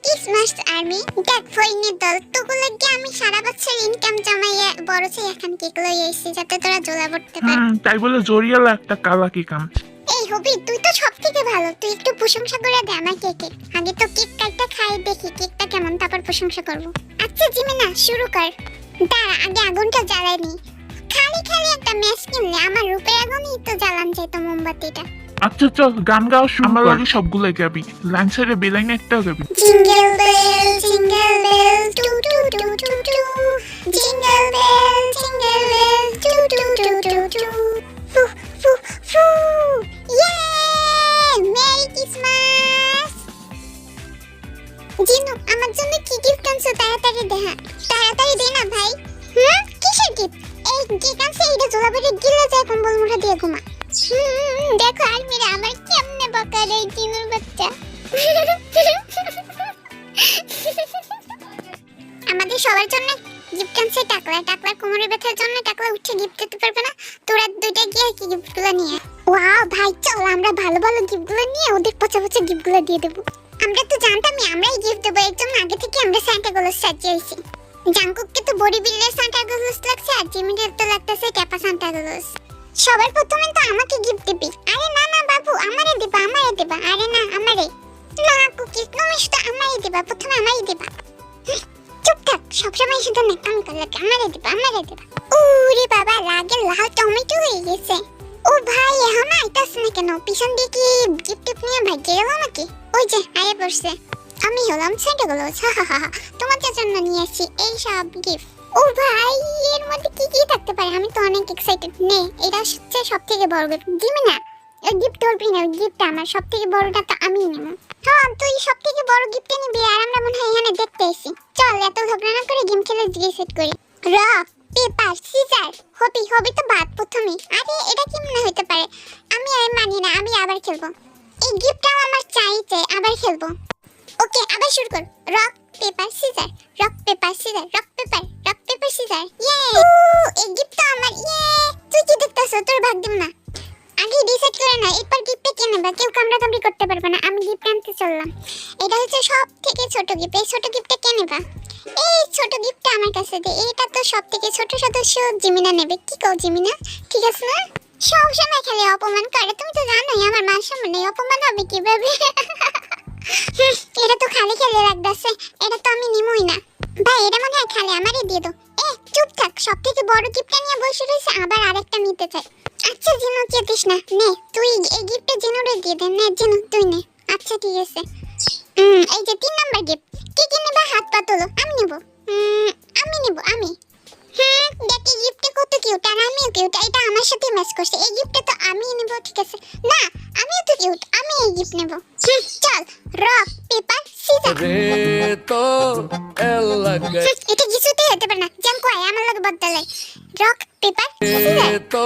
Christmas army দেখ ফইনের দল তোগুলোকে আমি সারা বছর ইনকাম জমাইয়া বড় সেই এখন কেক লই আইছি যাতে তোরা জোলা পড়তে পার। তাই বলে জরিয়ালা একটা কালা কেক আনছে। এই হবি তুই তো সব থেকে ভালো, তুই একটু প্রশংসা করে দে আমার কেকে। আগে তো কেক কাটটা খাই দেখি কেকটা কেমন, তারপর প্রশংসা করব। আচ্ছা জিমিনা শুরু কর। দাঁড়া আগে আগুনটা জ্বালাই নি। খালি খালি একটা ম্যাচ কিনলে আমার রূপের আগুনই তো জ্বালান যেত মোমবাতিটা। আচ্ছা চল গান গাওয়া শুরু কর। আমার লাগে সবগুলাই গাবি, লাইন সাইডে বেলাইনে একটাও গাবি। জিঙ্গেল বেল টু টু টু টু টু, জিঙ্গেল বেল টু টু টু টু টু, ফু ফু ফু, ইয়ে মেরি ক্রিসমাস। জিনু আমার জন্য কি গিফট আনছো তাড়াতাড়ি দে। হ্যাঁ তাড়াতাড়ি দে না ভাই। কিসের গিফট? এই কেক আনছে এটা জোলাবেরে গিলে যায় কম্বল মুঠা দিয়ে ঘুমা। দেখো আর মেরা আমার কেমনে বকা রে জিনুর বাচ্চা। আমাদের সবার জন্য গিফট আনছে টাকলা। টাকলার কোমরে ব্যথার জন্য টাকলা উঠে গিফট দিতে পারবে না। তোরা দুইটা গিয়ে কি গিফটগুলো নিয়ে। ওয়াও ভাই চল আমরা ভালো ভালো গিফটগুলো নিয়ে ওদের পচা পচা গিফটগুলো দিয়ে দেবো। আমরা তো জানতামই আমরাই গিফট দেবো, এর জন্য আগে থেকে আমরা সান্টা ক্লজ সাজিয়েছি। জাঙ্কুককে তো বডি বিল্ডার সান্টা ক্লজ লাগছে আর জিমিনের তো লাগতেছে ট্যাপা সান্টা ক্লজ। সবার প্রথমে তো আমাকে গিফট দিবি। আরে না না বাবু আমারে দিবা আমারে দিবা। আরে না আমারে না কুকিজ তুমি তো আমারে দিবা, প্রথমে আমারে দিবা। চুপ থাক সবসময় শুধু নেকামি করলে আমারে দিবা আমারে দিবা। ওরে বাবা লাগে লাল টমেটো হয়ে গেছে। ও ভাই এখন আইতাছ না কেন? পিছন দিয়ে কি গিফট নিয়ে ভাই গেল নাকি? ওই যে আয়ে পড়ছে। আমি হলাম সান্টা ক্লজ, হা হা হা। তোমাদের জন্য নিয়ে আসি এই সব গিফট। ও ভাই এর মধ্যে কি কি থাকতে পারে? আমি তো অনেক এক্সাইটেড। নে এটা হচ্ছে সবথেকে বড় গিফট। দিবি না এই গিফট ধরবি না, গিফট আমার সবথেকে বড়টা তো আমিই নেব। হ্যাঁ তুই সবথেকে বড় গিফটটা নিবি আর আমরা মনে হয় এখানে দেখতে এসেছি। চল এত ঝগড়া না করে গেম খেলে রিসেট করি। রক পেপার সিজার হবি হবি তো বাদ প্রথমে। আরে এটা কি মনে হতে পারে? আমি আর মানি না, আমি আবার খেলবো। এই গিফটটাও আমার চাইতে আবার খেলবো। ওকে আবার শুরু কর। Rock paper scissor, rock paper scissor, rock paper scissor. ইয়ে এই গিফটটা আমার। ইয়ে তুই কি দেখতাছ? তোর ভাগ দিম না। আগে ডিসাইড করে না এরপর গিফটটা কে নেবে। কেউ কামড়া কামড়ি করতে পারবে না। আমি গিফট আনতে চললাম। এটা হচ্ছে সব থেকে ছোট গিফট। এই ছোট গিফটটা কে নেবে? এই ছোট গিফটটা আমার কাছে দে। এটা তো সব থেকে ছোট সদস্য জিমিনা নেবে। কি কও জিমিনা? ঠিক আছে না? সব সময় খালি অপমান করে। তুমি তো জানোই আমার মান সম্মানে অপমান হবে কিভাবে। এটা তো খালি খেলে রাখতেছে। এটা তো আমি নিমই না ভাই। এটা মনে হয় খালি আমারই দিয়ে দাও। চুপ থাক সব থেকে বড় গিফটটা নিয়ে বসে রয়েছে আবার আরেকটা নিতে চাই। আচ্ছা জিনু চেতিস না, নে তুই এই গিফটটা জিনুরে দিয়ে দে। নে জিনু তুই নে। আচ্ছা ঠিক আছে। এই যে 3 নাম্বার গিফট। কে কে নেবা হাত পা তোলো। আমি নেব। আমি নেব আমি। দেখ এই গিফটটা কত কিউট আর আমিও কিউট। এটা আমার সাথে ম্যাচ করছে। এই গিফটটা তো আমি নেব। ঠিক আছে না আমিও তো কিউট, আমি এই গিফট নেব। চল রক পেপার সিজার। তো এটা কিছুতেই হতে পারে না। জাঙ্কু আয় আমার লগে বদলাই। Rock paper scissor. তো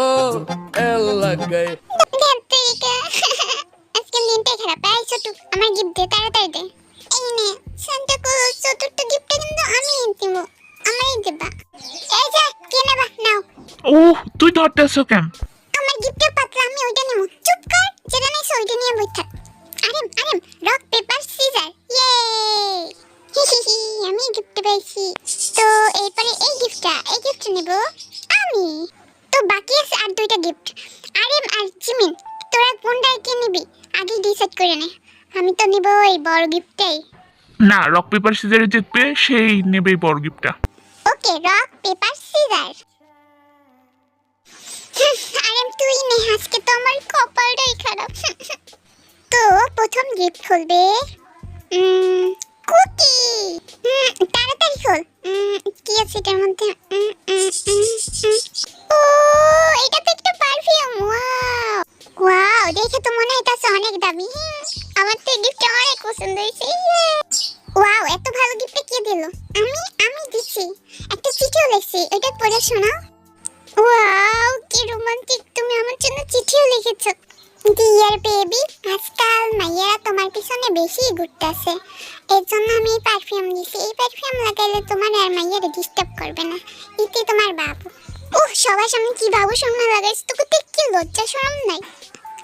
আজকে দিনটাই খারাপ। এই ছোট আমার গিফট দে তাড়াতাড়ি দে। এই নে সান্টা ক্লজ চতুর্থ গিফটটা কিন্তু আমি দিব। আমারই দেবা। এই যে কে নেবা নাও। ও তুই ধরতেছো কেন? আমার গিফটের পাতলা আমি ওইটা নেব। চুপ কর যেটা নেই ওইটা নিয়ে বই থাক। আরে রক পেপার সিজার। ইয়ে আমি গিফট পেয়েছি। তো এরপরে এই গিফটটা নেব আমি। তো বাকি আছে আর দুইটা গিফট। আরে আর জিমিন তোরা কোনটা কে নিবি আগে ডিসাইড করে নে। আমি তো নিব এই বড় গিফটটাই। না রক পেপার সিজারে জিতবে সেই নেবে বড় গিফটটা। ওকে রক পেপার সিজার। আরে তুই নে, আজকে তো আমার কপালটাই খারাপ। তো প্রথম গিফট খুলবে কুকি। তাড়াতাড়ি খোল। কি আছে এটার মধ্যে? ও এটা তো একটা পারফিউম। ওয়াও ওয়াও দেখে তো মনে হইতাছে অনেক দামি। আমার তো এই গিফটটা অনেক পছন্দ হয়েছে। ওয়াও এত ভালো গিফট কে দিল? আমি দিছি। একটা চিঠিও লিখছি, এটা পড়ে শোনাও। ওয়াও কি রোমান্টিক, তুমি আমার জন্য চিঠিও লিখেছো। ডিয়ার বেবি আজকাল মাইয়ারা তোমার পিছনে বেশি ঘুরতেছে, এর জন্য আমি এই পারফিউম দিছি। এই পারফিউম লাগাইলে তোমার আর মাইয়ারে ডিস্টার্ব করবে না। ইতি তোমার বাবু। সবার সামনে কি বাবু সামনে লাগাইছ? তোকে কি লজ্জা শরম নাই?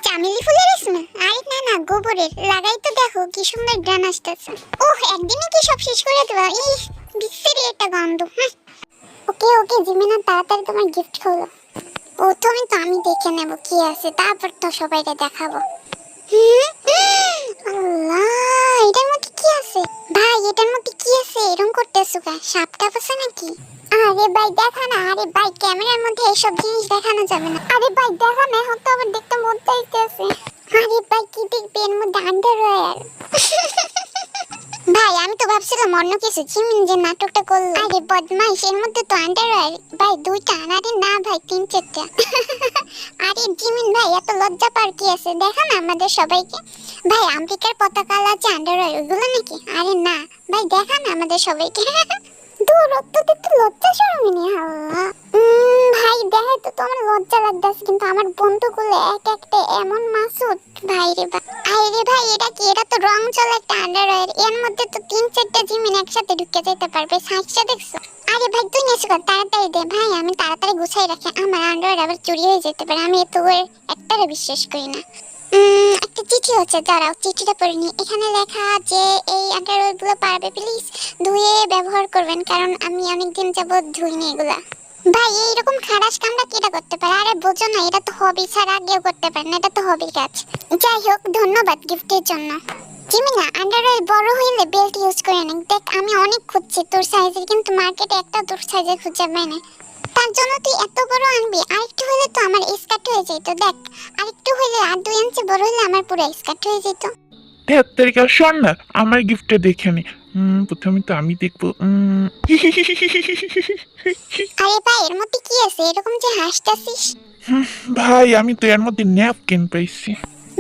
চামেলি ফুলের স্মেল? আরে না না, গোবরের। লাগাই তো দেখো কি সুন্দর গ্রান আসতেছে। ওহ, একদিনে কি সব শেষ করে দেবা? ইহ, বিশ্রী একটা গন্ধ। ওকে ওকে জিমিনা, তাড়াতাড়ি তোমার গিফট খোলো। প্রথমে তো আমি দেখে নেব কি আছে, তারপর তো সবাইকে দেখাবো। আল্লাহ, এটার মধ্যে কি আছে? ভাই এটার মধ্যে কি আছে? এরকম করতেছো কেন? সাপটা আছে নাকি? আরে ভাই দেখা না। আরে ভাই ক্যামেরার মধ্যে এসব জিনিস দেখানো যাবে না। আরে ভাই দেখা না, হয়তো আবার দেখতে মজা হইতেছে। আরে ভাই কি দেখবে, এর মধ্যে আন্ডারওয়্যার। ভাই আমি তো ভাবছিলাম অন্য কিছু, জিমিন যে নাটকটা করলো। আরে বদমাইশ, এর মধ্যে তো আন্ডারওয়্যার। ভাই দুইটা? আরে না ভাই, 3-4টা। আরে জিমিন ভাই, এত লজ্জা পার কি আছে? দেখা না আমাদের সবাইকে। ভাই আমেরিকার পতাকা আছে আন্ডারওয়্যার, ওগুলো নাকি? আরে না ভাই, দেখা না আমাদের সবাইকে। দূর তো দেখতে লজ্জা শরম নেই। আল্লাহ ভাই দেখে তো তোমার লজ্জা লাগতেছে, কিন্তু আমার বন্ধুগুলো এক একটা এমন মাসুদ। ভাই রে ভাই, আরে ভাই এটা কি? এটা তো রং চলে একটা আন্ডারওয়্যার, এর মধ্যে তো 3-4টা জিমিন একসাথে ঢুকে যেতে পারবে। সাইজটা দেখছো? আরে ভাই তুই নেছো কর, তাড়াতাড়ি দে ভাই, আমি তাড়াতাড়ি গুছাই রাখি, আমার আন্ডারওয়্যার আবার চুরি হয়ে যেতে পারে। আমি এত একটারে বিশ্বাস করি না। একটা চিঠি হচ্ছে, দাঁড়াও চিঠিটা পড়ে নি। এখানে লেখা যে এই আন্ডারওয়্যার গুলো পারবে প্লিজ ধুয়ে ব্যবহার করবেন, কারণ আমি অনেকদিন যাবত ধুইনি এগুলা। ভাই এইরকম খারাপ কামটা কেটা করতে পারে? আরে বোঝো না, এটা তো হবি ছাড়া কেউ করতে পারে না, এটা তো হবির কাজ। যাই হোক, ধন্যবাদ গিফটের জন্য। জিমিনা, আন্ডারওয়্যার বড় হইলে বেল্ট ইউজ করে না। দেখ আমি অনেক খুঁজছি তোর সাইজের, কিন্তু মার্কেটে একটা তোর সাইজের খুঁজে পাই না। তার জন্য তুই এত বড় আনবি? আরেকটু হলে তো আমার স্কার্ট হয়ে যেত। দেখ আরেকটু হলে, আর 2 ইঞ্চি বড় হলে আমার পুরো স্কার্ট হয়ে যেত। ধ্যাত তারিখা, শোন না, আমার গিফটটা দেখে নি। প্রথমে তো আমি দেখবো। আরে ভাই এর মধ্যে কি আছে এরকম যে হাসতাছিস? ভাই আমি তো এর মধ্যে ন্যাপকিন পাইছি।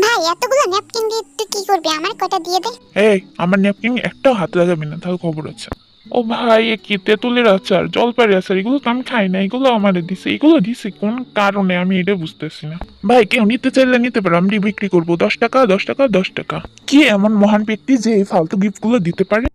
ভাই এতগুলো ন্যাপকিন দিয়ে তুই কি করবি? আমার কটা দিয়ে দে। এই আমার ন্যাপকিন একটাও হাত লাগাবি না, তাহলে খবর আছে। ও ভাই, এ কি তেঁতুলের আচার, জলপাইয়ের আচার, এগুলো তো আমি খাই না, এগুলো আমারে দিছে। এগুলো দিছে কোন কারণে আমি এটা বুঝতেছি না। ভাই কেউ নিতে চাইলে নিতে পারো, আমি বিক্রি করবো 10 টাকা 10 টাকা 10 টাকা। কি এমন মহান ব্যক্তি যে এই ফালতু গিফটগুলো দিতে পারে?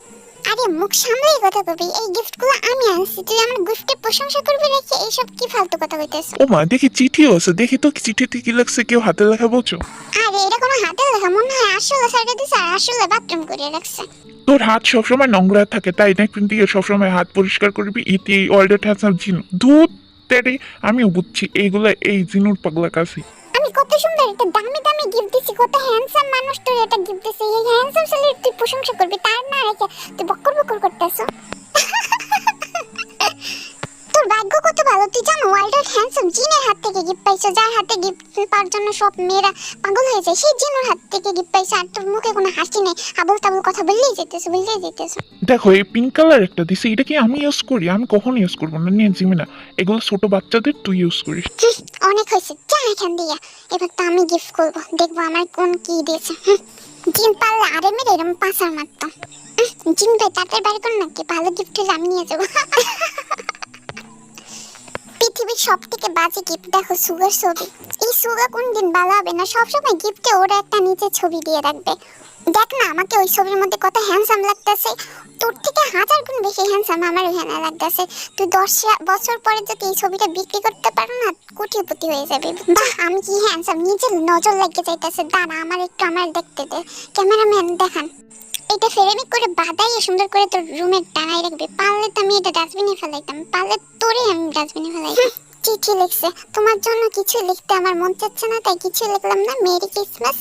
আরে মুখ সামলেই কথা কবি, এই গিফটগুলো আমি আনছি, তুই আমার গিফটের প্রশংসা করবি নাকি? এইসব কি ফালতু কথা কইতেছ? ও মা, দেখি চিঠিও আছে, দেখি তো চিঠিতে কি লাগছে, কেউ হাতে লেখা বলছো? আরে এটা কোনো হাতের লেখা মনে হয়, আসলে সাইডে দিছে আর আসলে বাথরুম করে রাখছে। তোর হাত সবসময় নোংরা থাকে, তাই ন্যাপকিন দিয়ে সবসময় হাত পরিষ্কার করবি, এতে এই ওয়ার্ল্ডের হ্যান্ডসাম জিনু দুধ তেরে। আমিও বুঝছি এইগুলা এই জিনুর পাগলা কাছে। আমি কত সুন্দর একটা দামি দামি গিফট দিছি, কত হ্যান্ডসাম মানুষ তোর এটা গিফট দিছে, এই হ্যান্ডসাম ছেলের তুই প্রশংসা করবি, তার না রেখে তুই বকর বকর করতেছ। তোর ভাগ্য কত ভালো, তুই জানো ওয়ার্ল্ডের হ্যান্ডসাম জিনের হাত থেকে গিফট পাইছো, যার হাতে গিফট পাওয়ার জন্য সব মেয়েরা পাগল হয়ে যায়, সেই জিনের হাত থেকে গিফট পাইছো, আর তোর মুখে কোনো হাসি নেই, আবল তাবল কথা বললেই যেতেছ। দেখো এই পিঙ্ক কালার একটা দিছে, এটা কি আমি ইউজ করি? আমি কখনো ইউজ করবো না, নিয়ে জিমি না, এগুলো ছোট বাচ্চাদের তুই ইউজ করিস। অনেক হয়েছে, যা এখান দিয়ে। এবার তো আমি গিফট করবো, দেখবো আমার কোন কি দিয়েছে। জিন পারলে আরে মেরে এরকম পাঁচার মারতাম। জিন ভাই তাড়াতাড়ি বাইরে কর নাকি, ভালো গিফট হলে আমি নিয়ে যাবো। পৃথিবীর সব থেকে বাজে গিফট দেখো, সুগার ছবি। এই সুগা কোনদিন ভালো হবে না, সবসময় গিফটে ওরা একটা নিচে ছবি দিয়ে রাখবে। দেখ না আমাকে ওই ছবির মধ্যে কত হ্যান্ডসাম লাগতেছে, তোর থেকে 1000 গুণ বেশি হ্যান্ডসাম আমার ওখানে লাগতেছে। তুই 10 বছর পরে যদি এই ছবিটা বিক্রি করতে পারো না, কোটিপতি হয়ে যাবে। বাহ আমি কি হ্যান্ডসাম, নিজের নজর লেগে যাইতেছে। দাঁড়া আমার একটু আমার দেখতে দে, ক্যামেরাম্যান দেখান। এটা ফেরেমিক করে বাদাইয়ে সুন্দর করে তোর রুমে টাঙাই রাখবে। পারলে তো আমি এটা ডাস্টবিনে ফেলাইতাম, পারলে তোরে আমি ডাস্টবিনে ফেলাই। চিঠি লিখছে, তোমার জন্য কিছু লিখতে আমার মন চাচ্ছে না, তাই কিছু লিখলাম না। মেরি ক্রিসমাস,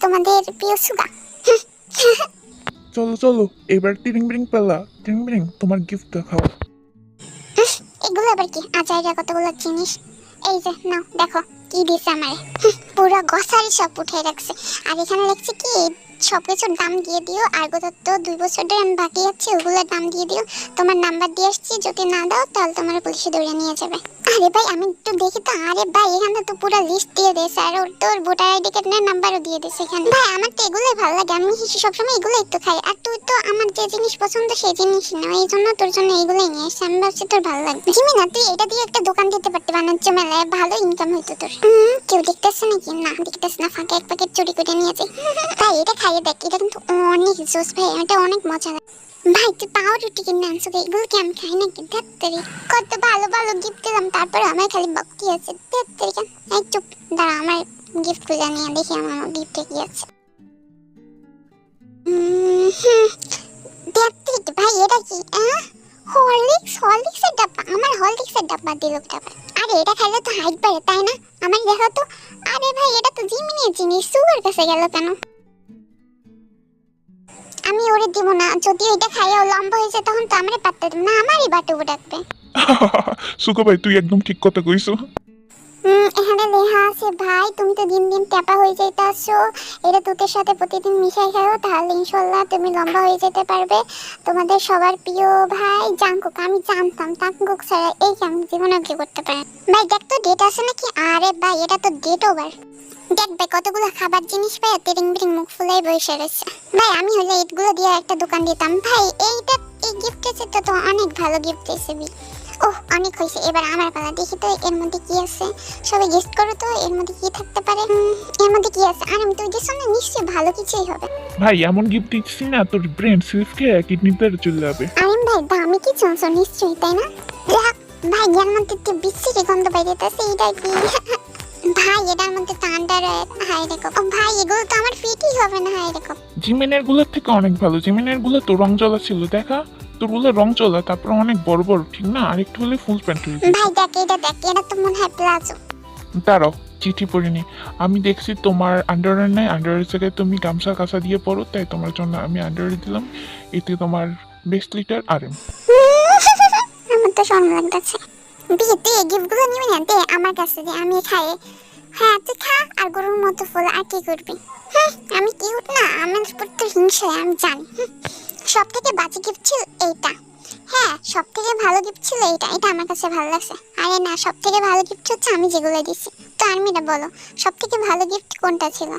তোমাদের প্রিয় সুগা। চলো চলো, এবার টিরিং বিরিং পালা, টিরিং বিরিং, তোমার গিফট দেখাও। এগুলো আবার কি? আচাইরা কতগুলো জিনিস। এই যে নাও দেখো কি দিছে আমারে। পুরো গসারি সব উঠে রাখছে, আর এখানে লিখছে কি সবকিছুর দাম দিয়ে দিও, আর গত তো 2 বছর ধরে আমি বাকি আছি, ওগুলোর দাম দিয়ে দিও। তোমার নাম্বার দিয়ে আসছি, যদি না দাও তাহলে তোমার পুলিশে ধরে নিয়ে যাবে। আরে ভাই আমি একটু দেখি তো। আরে ভাই এখানে তো পুরো লিস্ট দিয়ে দিয়েছে, আর ওর তোর ভোটার আইডি কার্ডের নাম্বারও দিয়ে দিয়েছে এখানে। ভাই আমার তো এগুলোই ভালো লাগে, আমি সবসময় এগুলোই তো খাই, আর তুই তো আমার যে জিনিস পছন্দ সেই জিনিস না, এই জন্য তোর জন্য এগুলোই নিয়ে এসছি। আমি ভাবছি তোর ভালো লাগবে। জিমিনা তুই এটা দিয়ে একটা দোকান দিতে পারতি, বাণিজ্য মেলায় ভালো ইনকাম হইতো তোর। কেউ দেখতেছে নাকি? না দেখতেছে না, ফাঁকে এক প্যাকেট চুরি করে নিয়ে যাই। ভাই এটা খাইয়ে দেখ, এটা কিন্তু অনেক জোস ভাই, এটা অনেক মজা লাগে। ভাই তুই পাউরুটি কিনে আনছো, এগুলো কি আমি খাই নাকি? ধ্যাত্তেরি, কত ভালো ভালো গিফট দিলাম, তারপর আমার খালি বকটি আছে। ধ্যাত্তেরি, এই চুপ, দাঁড়া আমার গিফটগুলো নিয়ে দেখি আমার গিফটে কি আছে। দেখতে একটু ভাই এটা কি হরলিক্সের ডাব্বা, আমার হরলিক্সের ডাব্বা দিল ডাব্বা। আরে এটা খাইলে তো হাইট বাড়ে তাই না, আমার দেখা তো। আরে ভাই এটা তো জিমিনের জিনিস, সুগার কাছে গেল কেন? আমি ওরে দিব না, যদি এটা খাইয়া লম্বা হয়েছে তখন তো আমারে পাত্তা দেব না, আমারই বাটুবু ডাকবে। সুখা ভাই তুই একদম ঠিক কথা কইছো। এখানে লেখা আছে ভাই তুমি তো দিন দিন ট্যাপা হয়ে যাইতাছো, এটা দুধের সাথে প্রতিদিন মিশাই খাও তাহলে ইনশাল্লাহ তুমি লম্বা হয়ে যেতে পারবে। তোমাদের সবার প্রিয় ভাই জাঙ্কুক। আমি জানতাম জাঙ্কুক ছাড়া এই আমি জীবনে কি করতে পারে। ভাই দেখ তো ডেট আছে নাকি? আরে ভাই এটা তো ডেট ওভার। দেখ ভাই কতগুলো খাবার জিনিস পাই তেরিং বিরিং মুখ ফুলাই বসে রয়েছে। ভাই আমি হলে এইগুলো দিয়ে একটা দোকান দিতাম। ভাই এই গিফট সেটটা তো অনেক ভালো গিফট দিয়েছে। ওহ অনেক হয়েছে, এবার আমার পালা। দেখি তো এর মধ্যে কি আছে, সবাই গেস্ট করো তো এর মধ্যে কি থাকতে পারে। এর মধ্যে কি আছে? আর আমি তো যে শুনে নিশ্চয়ই ভালো কিছুই হবে। ভাই এমন গিফট দিচ্ছি না তোর ব্রেন সেলফ খেয়ে কিডনিতে চলে যাবে। আরে ভাই দামি কিছু আছে নিশ্চয়ই তাই না? ভাই এর মধ্যে একটু বিশ্রী গন্ধ বাইরেতেছে, এটা কি? ভাই এটার মধ্যে তো আন্ডারওয়্যার। হাই রেখো ভাই, এগুলো তো আমার ফিটই হবে না। হাই রেখো জিমিনের গুলোর থেকে অনেক ভালো। জিমিনের গুলো তো রং জ্বলা ছিল, দেখা তোর গুলো রং জ্বলা, তারপর অনেক বড় বড়, ঠিক না? আরেকটু হলে ফুল প্যান্ট হয়ে যেত। ভাই দেখ এটা তো মনে হয় প্লাজো। দাঁড়াও চিঠি পড়িনি। আমি দেখছি তোমার আন্ডারওয়্যার নাই, আন্ডারওয়্যার জায়গায় তুমি গামছা কাঁচা দিয়ে পড়ো, তাই তোমার জন্য আমি আন্ডারওয়্যার দিলাম। এতে তোমার 20 লিটার আরএম। আমার তো শরম লাগতেছে। বিয়েতে গিফটগুলো নিবি না, দে আমার কাছে দে, আমি খাই। হ্যাঁ তুই খা, আর গরুর মতো ফুল আর কি করবি? আমি কিউট না, আমার উপর তো হিংসা আমি জানি। সব থেকে বাজে গিফট ছিল এইটা। হ্যাঁ সব থেকে ভালো গিফট ছিল এইটা, এটা আমার কাছে ভালো লাগছে। আরে না, সব থেকে ভালো গিফট হচ্ছে আমি যেগুলো দিছি। তো আর্মিরা বলো সব থেকে ভালো গিফট কোনটা ছিল?